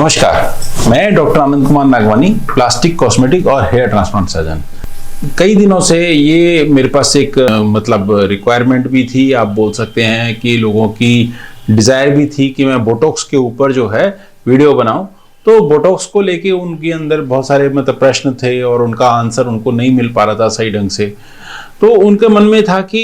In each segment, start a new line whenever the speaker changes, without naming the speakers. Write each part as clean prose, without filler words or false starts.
नमस्कार, मैं doctor Anand Kumar Nagwani, plastic, cosmetic और हेयर ट्रांसप्लांट सर्जन। कई दिनों से ये मेरे पास एक रिक्वायरमेंट भी थी, आप बोल सकते हैं कि लोगों की डिज़ायर भी थी कि मैं बोटॉक्स के ऊपर जो है वीडियो बनाऊं। तो बोटॉक्स को लेके उनके अंदर बहुत सारे प्रश्न थे और उनका आंसर उनको नहीं मिल पा रहा था सही ढंग से। तो उनके मन में था कि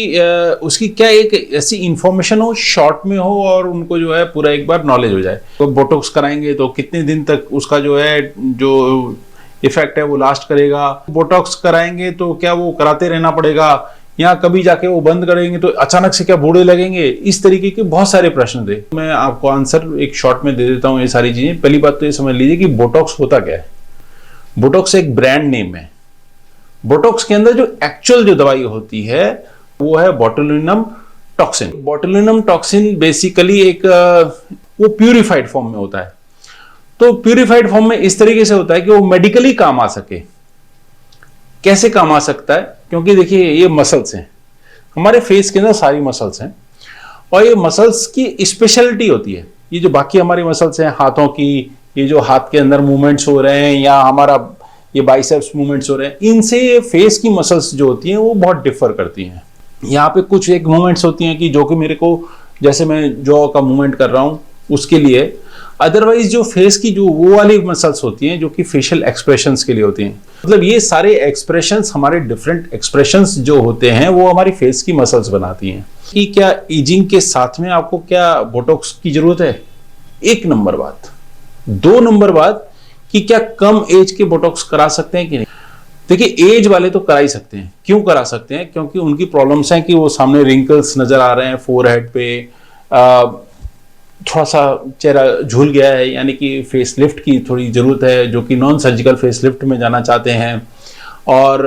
उसकी क्या एक ऐसी इंफॉर्मेशन हो, शॉर्ट में हो और उनको जो है पूरा एक बार नॉलेज हो जाए। तो बोटॉक्स कराएंगे तो कितने दिन तक उसका जो है जो इफेक्ट है वो लास्ट करेगा, बोटॉक्स कराएंगे तो क्या वो कराते रहना पड़ेगा या कभी जाके वो बंद करेंगे तो अचानक से क्या बूढ़े लगेंगे। इस तरीके के बहुत सारे प्रश्न थे। मैं आपको आंसर एक शॉर्ट में दे देता हूँ ये सारी चीजें। पहली बात तो ये समझ लीजिए कि बोटॉक्स होता क्या है। बोटॉक्स एक ब्रांड नेम है। बोटॉक्स के अंदर जो एक्चुअल जो दवाई होती है वो है botulinum toxin. Botulinum toxin basically एक वो प्यूरिफाइड फॉर्म में होता है। तो प्यूरिफाइड फॉर्म में इस तरीके से होता है कि वो मेडिकली काम आ सके। कैसे काम आ सकता है? क्योंकि देखिए ये मसल्स हैं, हमारे फेस के अंदर सारी मसल्स हैं और ये मसल्स की स्पेशलिटी होती है। ये जो बाकी हमारी मसल्स हैं हाथों की, ये जो हाथ के अंदर मूवमेंट्स हो रहे हैं या हमारा ये बाइसेप्स मूवमेंट्स हो रहे हैं, इनसे फेस की मसल्स जो होती हैं वो बहुत डिफर करती हैं। यहाँ पे कुछ एक मूवमेंट्स होती हैं कि जो कि मेरे को, जैसे मैं जॉ का मूवमेंट कर रहा हूँ उसके लिए, अदरवाइज जो फेस की जो वो वाली मसल्स होती हैं जो कि फेशियल एक्सप्रेशंस के लिए होती हैं। मतलब ये सारे एक्सप्रेशंस, हमारे डिफरेंट एक्सप्रेशंस जो होते हैं वो हमारी फेस की मसल्स बनाती हैं। कि क्या एजिंग के साथ में आपको क्या बोटॉक्स की जरूरत है? एक नंबर बात। दो नंबर बात कि क्या कम एज के बोटॉक्स करा सकते हैं कि नहीं? देखिए एज वाले तो करा ही सकते हैं। क्यों करा सकते हैं? क्योंकि उनकी प्रॉब्लम्स हैं कि वो सामने रिंकल्स नजर आ रहे हैं, फोरहेड पे थोड़ा सा चेहरा झूल गया है, यानी कि फेस लिफ्ट की थोड़ी ज़रूरत है, जो कि नॉन सर्जिकल फेस लिफ्ट में जाना चाहते हैं। और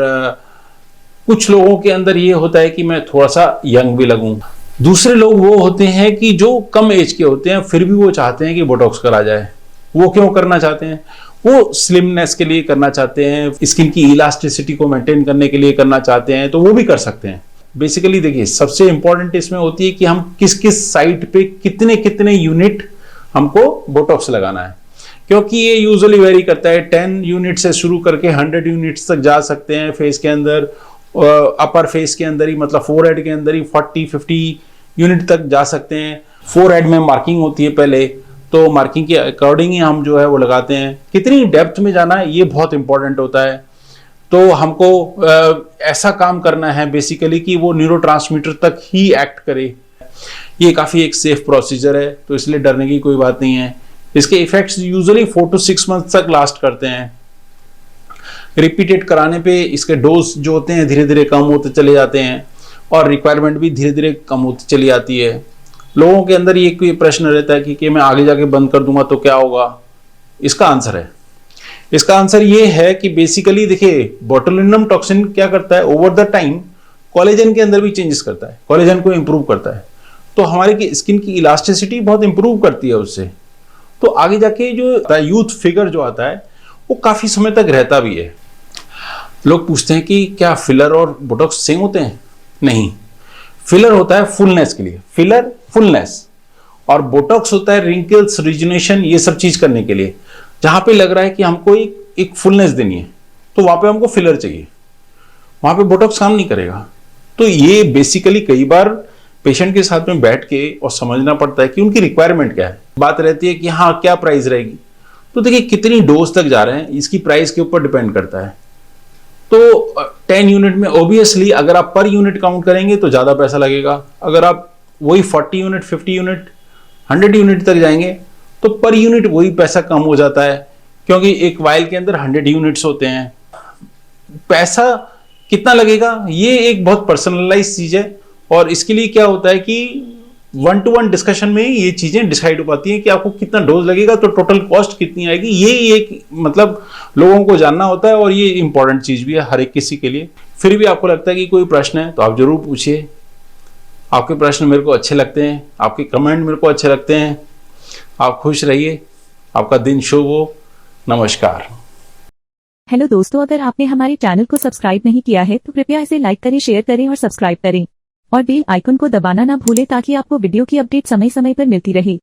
कुछ लोगों के अंदर ये होता है कि मैं थोड़ा सा यंग भी लगूं। दूसरे लोग वो होते हैं कि जो कम एज के होते हैं फिर भी वो चाहते हैं कि बोटॉक्स करा जाए। वो क्यों करना चाहते हैं? वो स्लिमनेस के लिए करना चाहते हैं, स्किन की इलास्टिसिटी को मेंटेन करने के लिए करना चाहते हैं, तो वो भी कर सकते हैं। बेसिकली देखिए सबसे इंपॉर्टेंट इसमें होती है कि हम किस किस साइट पे कितने कितने यूनिट हमको बोटॉक्स लगाना है। क्योंकि ये यूजुअली वेरी करता है, 10 यूनिट से शुरू करके 100 यूनिट्स तक जा सकते हैं फेस के अंदर। अपर फेस के अंदर ही, मतलब फोरहेड के अंदर ही 40-50 यूनिट तक जा सकते हैं। फोरहेड में मार्किंग होती है पहले, तो मार्किंग के अकॉर्डिंग ही हम जो है वो लगाते हैं। कितनी डेप्थ में जाना है ये बहुत इंपॉर्टेंट होता है। तो हमको ऐसा काम करना है बेसिकली कि वो न्यूरोट्रांसमीटर तक ही एक्ट करे। ये काफ़ी एक सेफ प्रोसीजर है, तो इसलिए डरने की कोई बात नहीं है। इसके इफेक्ट्स यूजुअली 4 to 6 मंथ्स तक लास्ट करते हैं। रिपीटेड कराने पे इसके डोज जो होते हैं धीरे धीरे कम होते चले जाते हैं और रिक्वायरमेंट भी धीरे धीरे कम होती चली जाती है। लोगों के अंदर ये कोई प्रश्न रहता है कि मैं आगे जाके बंद कर दूंगा तो क्या होगा? इसका आंसर ये है कि बेसिकली देखिए बोटुलिनम टॉक्सिन क्या करता है, ओवर द टाइम कोलेजन के अंदर भी चेंजेस करता है, कोलेजन को इंप्रूव करता है। तो हमारे की स्किन की इलास्टिसिटी बहुत इंप्रूव करती है उससे। तो आगे जाके जो यूथ फिगर जो आता है वो काफी समय तक रहता भी है। लोग पूछते हैं कि क्या फिलर और बोटॉक्स सेम होते हैं? नहीं, फिलर होता है फुलनेस के लिए, फिलर फुलनेस, और बोटॉक्स होता है रिंकल्स, रिजुनेशन, ये सब चीज करने के लिए। जहां पे लग रहा है कि हमको एक फुलनेस देनी है तो वहां पे हमको फिलर चाहिए, वहां पे बोटॉक्स काम नहीं करेगा। तो ये बेसिकली कई बार पेशेंट के साथ में बैठ के और समझना पड़ता है कि उनकी रिक्वायरमेंट क्या है। बात रहती है कि हाँ क्या प्राइस रहेगी, तो देखिए कितनी डोज तक जा रहे हैं इसकी प्राइस के ऊपर डिपेंड करता है। तो 10 यूनिट में ऑब्वियसली अगर आप पर यूनिट काउंट करेंगे तो ज्यादा पैसा लगेगा। अगर आप वही 40 यूनिट, 50 यूनिट, 100 यूनिट तक जाएंगे तो पर यूनिट वही पैसा कम हो जाता है, क्योंकि एक वाइल के अंदर 100 यूनिट्स होते हैं। पैसा कितना लगेगा ये एक बहुत पर्सनलाइज चीज है, और इसके लिए क्या होता है कि 1-to-1 डिस्कशन में ये चीजें डिसाइड हो पाती हैं कि आपको कितना डोज लगेगा तो टोटल कॉस्ट कितनी आएगी। ये एक लोगों को जानना होता है और ये इंपॉर्टेंट चीज भी है हर एक किसी के लिए। फिर भी आपको लगता है कि कोई प्रश्न है तो आप जरूर पूछिए। आपके प्रश्न मेरे को अच्छे लगते हैं, आपके कमेंट मेरे को अच्छे लगते हैं। आप खुश रहिए, आपका दिन शुभ हो। नमस्कार।
हेलो दोस्तों, अगर आपने हमारे चैनल को सब्सक्राइब नहीं किया है तो कृपया इसे लाइक करें, शेयर करें और सब्सक्राइब करें और बेल आइकन को दबाना ना भूलें ताकि आपको वीडियो की अपडेट समय समय पर मिलती रहे।